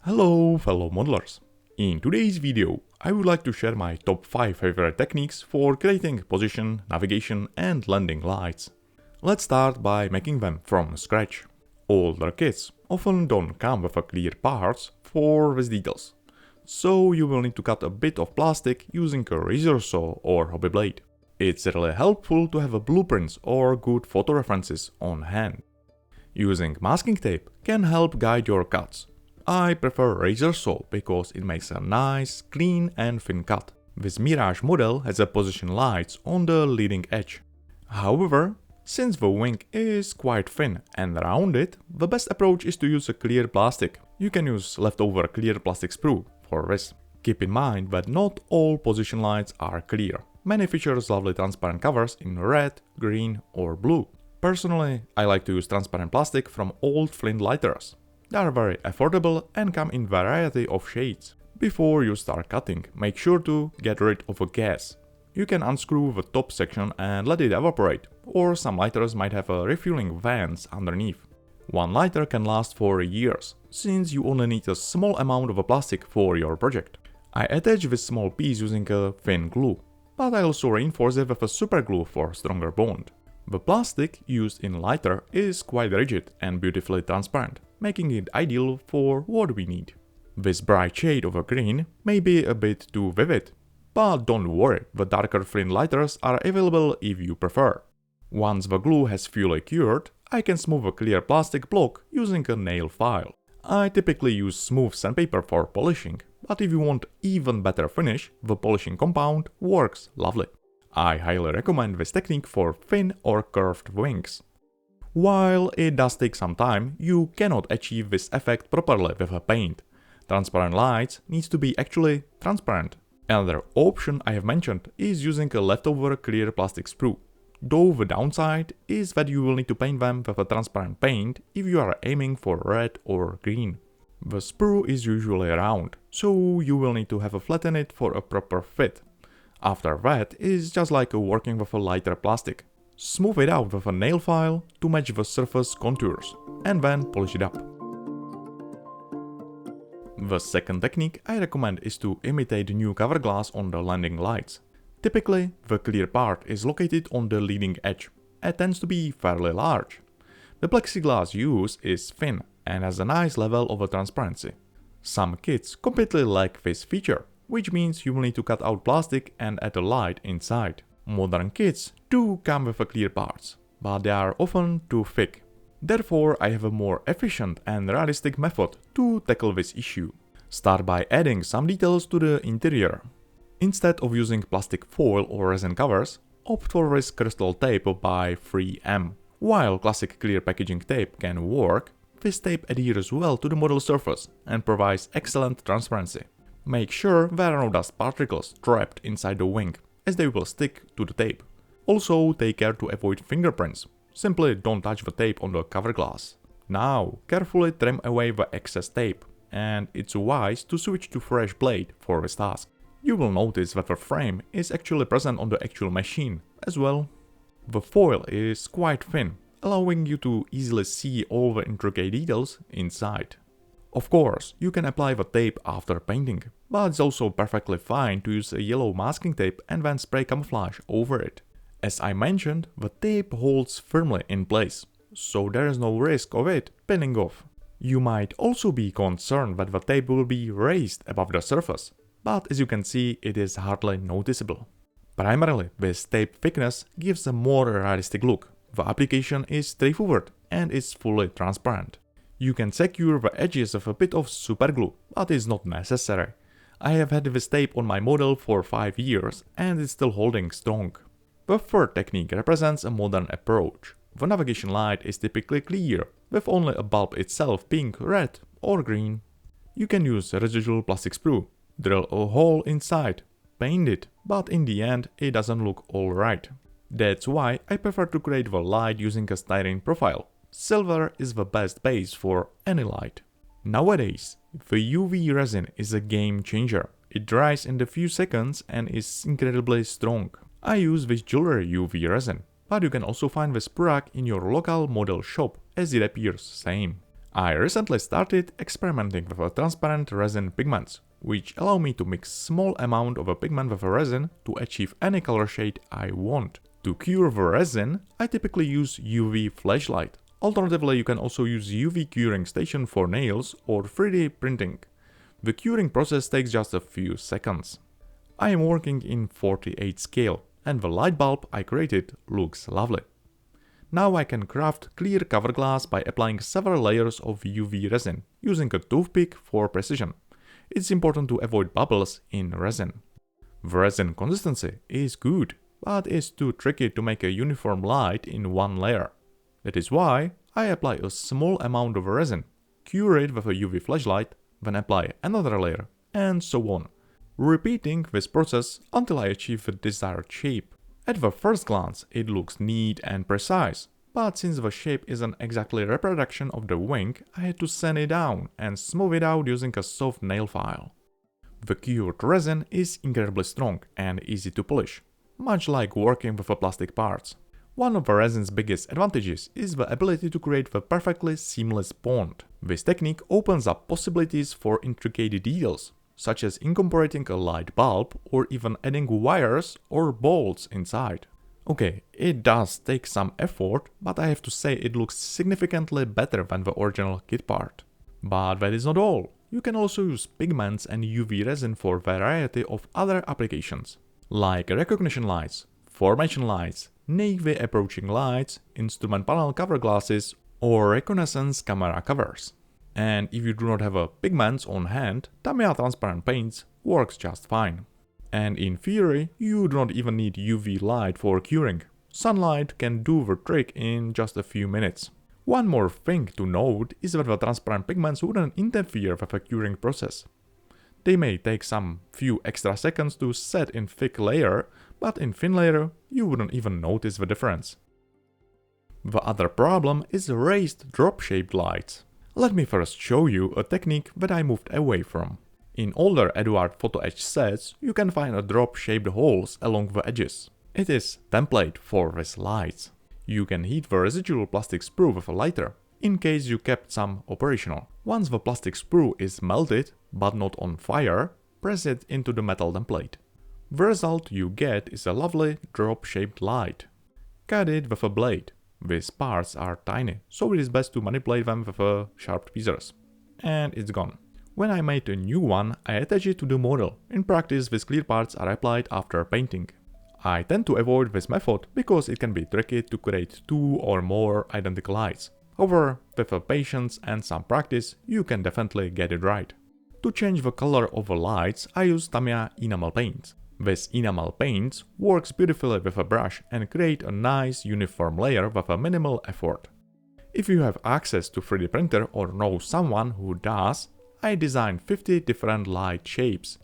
Hello fellow modelers! In today's video, I would like to share my top 5 favorite techniques for creating position, navigation and landing lights. Let's start by making them from scratch. Older kits often don't come with clear parts for these details, so you will need to cut a bit of plastic using a razor saw or hobby blade. It's really helpful to have blueprints or good photo references on hand. Using masking tape can help guide your cuts. I prefer razor saw because it makes a nice, clean and thin cut. This Mirage model has a position lights on the leading edge. However, since the wing is quite thin and rounded, the best approach is to use a clear plastic. You can use leftover clear plastic sprue for this. Keep in mind that not all position lights are clear. Many feature lovely transparent covers in red, green or blue. Personally, I like to use transparent plastic from old Flint lighters. They are very affordable and come in variety of shades. Before you start cutting, make sure to get rid of a gas. You can unscrew the top section and let it evaporate, or some lighters might have a refueling vents underneath. One lighter can last for years, since you only need a small amount of plastic for your project. I attach this small piece using a thin glue, but I also reinforce it with a super glue for stronger bond. The plastic used in lighter is quite rigid and beautifully transparent, making it ideal for what we need. This bright shade of a green may be a bit too vivid, but don't worry, the darker Flint lighters are available if you prefer. Once the glue has fully cured, I can smooth a clear plastic block using a nail file. I typically use smooth sandpaper for polishing, but if you want even better finish, the polishing compound works lovely. I highly recommend this technique for thin or curved wings. While it does take some time, you cannot achieve this effect properly with a paint. Transparent lights needs to be actually transparent. Another option I have mentioned is using a leftover clear plastic sprue. Though the downside is that you will need to paint them with a transparent paint if you are aiming for red or green. The sprue is usually round, so you will need to have flatten it for a proper fit. After that, it's just like working with a lighter plastic. Smooth it out with a nail file to match the surface contours, and then polish it up. The second technique I recommend is to imitate new cover glass on the landing lights. Typically, the clear part is located on the leading edge. It tends to be fairly large. The plexiglass used is thin and has a nice level of transparency. Some kits completely lack this feature, which means you will need to cut out plastic and add a light inside. Modern kits do come with clear parts, but they are often too thick. Therefore, I have a more efficient and realistic method to tackle this issue. Start by adding some details to the interior. Instead of using plastic foil or resin covers, opt for this crystal tape by 3M. While classic clear packaging tape can work, this tape adheres well to the model surface and provides excellent transparency. Make sure there are no dust particles trapped inside the wing, as they will stick to the tape. Also, take care to avoid fingerprints. Simply don't touch the tape on the cover glass. Now, carefully trim away the excess tape, and it's wise to switch to fresh blade for this task. You will notice that the frame is actually present on the actual machine as well. The foil is quite thin, allowing you to easily see all the intricate details inside. Of course, you can apply the tape after painting, but it's also perfectly fine to use a yellow masking tape and then spray camouflage over it. As I mentioned, the tape holds firmly in place, so there is no risk of it pinning off. You might also be concerned that the tape will be raised above the surface, but as you can see, it is hardly noticeable. Primarily, this tape thickness gives a more realistic look. The application is straightforward and is fully transparent. You can secure the edges with a bit of superglue, but it's not necessary. I have had this tape on my model for 5 years and it's still holding strong. The third technique represents a modern approach. The navigation light is typically clear, with only a bulb itself being red or green. You can use residual plastic sprue, drill a hole inside, paint it, but in the end it doesn't look alright. That's why I prefer to create the light using a styrene profile. Silver is the best base for any light. Nowadays, the UV resin is a game changer. It dries in a few seconds and is incredibly strong. I use this jewelry UV resin, but you can also find this product in your local model shop as it appears same. I recently started experimenting with a transparent resin pigments, which allow me to mix small amount of a pigment with a resin to achieve any color shade I want. To cure the resin, I typically use UV flashlight. Alternatively, you can also use UV curing station for nails or 3D printing. The curing process takes just a few seconds. I am working in 48 scale, and the light bulb I created looks lovely. Now I can craft clear cover glass by applying several layers of UV resin, using a toothpick for precision. It's important to avoid bubbles in resin. The resin consistency is good, but it's too tricky to make a uniform light in one layer. That is why I apply a small amount of resin, cure it with a UV flashlight, then apply another layer, and so on, repeating this process until I achieve the desired shape. At the first glance, it looks neat and precise, but since the shape isn't exactly a reproduction of the wing, I had to sand it down and smooth it out using a soft nail file. The cured resin is incredibly strong and easy to polish, much like working with plastic parts. One of the resin's biggest advantages is the ability to create the perfectly seamless bond. This technique opens up possibilities for intricate details, such as incorporating a light bulb or even adding wires or bolts inside. Okay, it does take some effort, but I have to say it looks significantly better than the original kit part. But that is not all. You can also use pigments and UV resin for a variety of other applications, like recognition lights, formation lights, navy approaching lights, instrument panel cover glasses, or reconnaissance camera covers. And if you do not have pigments on hand, Tamiya transparent paints works just fine. And in theory, you do not even need UV light for curing. Sunlight can do the trick in just a few minutes. One more thing to note is that the transparent pigments wouldn't interfere with the curing process. They may take some few extra seconds to set in thick layer, but in thin layer you wouldn't even notice the difference. The other problem is raised drop-shaped lights. Let me first show you a technique that I moved away from. In older Eduard photo etch sets, you can find drop-shaped holes along the edges. It is template for these lights. You can heat the residual plastic sprue with a lighter, in case you kept some operational. Once the plastic sprue is melted, but not on fire, press it into the metal template. The result you get is a lovely drop-shaped light. Cut it with a blade. These parts are tiny, so it is best to manipulate them with sharp tweezers. And it's gone. When I made a new one, I attach it to the model. In practice, these clear parts are applied after painting. I tend to avoid this method because it can be tricky to create two or more identical lights. However, with patience and some practice, you can definitely get it right. To change the color of the lights, I use Tamiya enamel paints. This enamel paints works beautifully with a brush and create a nice uniform layer with a minimal effort. If you have access to 3D printer or know someone who does, I designed 50 different light shapes.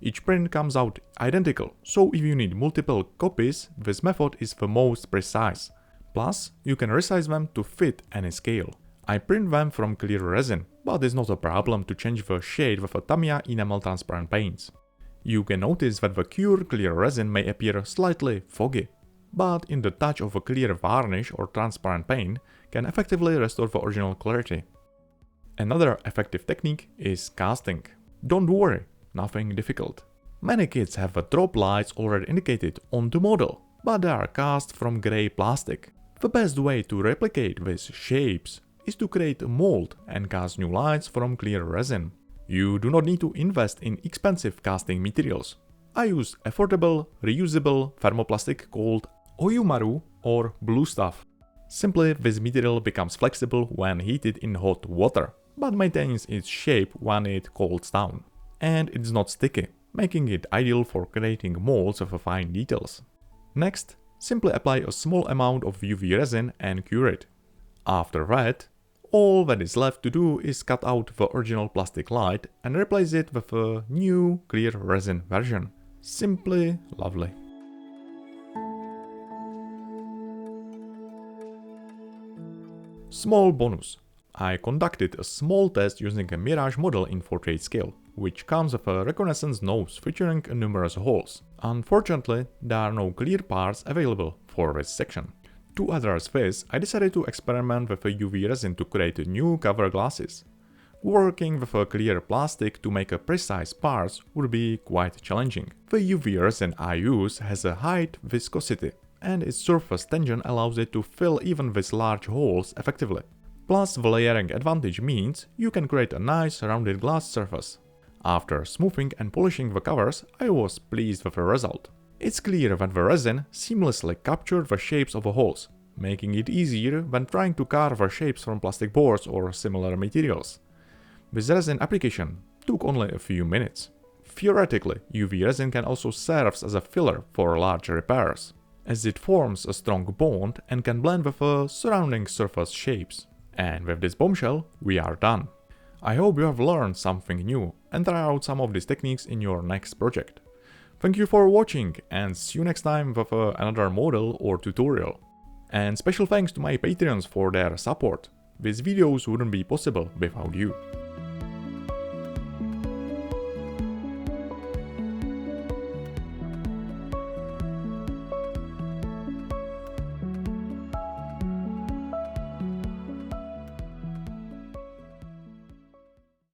Each print comes out identical, so if you need multiple copies, this method is the most precise. Plus, you can resize them to fit any scale. I print them from clear resin, but it's not a problem to change the shade with a Tamiya enamel transparent paints. You can notice that the cured clear resin may appear slightly foggy, but in the touch of a clear varnish or transparent paint can effectively restore the original clarity. Another effective technique is casting. Don't worry, nothing difficult. Many kits have the drop lights already indicated on the model, but they are cast from grey plastic. The best way to replicate these shapes is to create a mold and cast new lights from clear resin. You do not need to invest in expensive casting materials. I use affordable, reusable thermoplastic called Oyumaru or blue stuff. Simply, this material becomes flexible when heated in hot water, but maintains its shape when it cools down. And it's not sticky, making it ideal for creating molds of fine details. Next, simply apply a small amount of UV resin and cure it. After that, all that is left to do is cut out the original plastic light and replace it with a new clear resin version. Simply lovely. Small bonus. I conducted a small test using a Mirage model in 48 scale, which comes with a reconnaissance nose featuring numerous holes. Unfortunately, there are no clear parts available for this section. To address this, I decided to experiment with a UV resin to create new cover glasses. Working with a clear plastic to make a precise parts would be quite challenging. The UV resin I use has a high viscosity, and its surface tension allows it to fill even these large holes effectively. Plus, the layering advantage means you can create a nice rounded glass surface. After smoothing and polishing the covers, I was pleased with the result. It's clear that the resin seamlessly captured the shapes of the holes, making it easier when trying to carve the shapes from plastic boards or similar materials. This resin application took only a few minutes. Theoretically, UV resin can also serve as a filler for large repairs, as it forms a strong bond and can blend with the surrounding surface shapes. And with this bombshell, we are done. I hope you have learned something new and try out some of these techniques in your next project. Thank you for watching and see you next time with another model or tutorial. And special thanks to my Patreons for their support. These videos wouldn't be possible without you.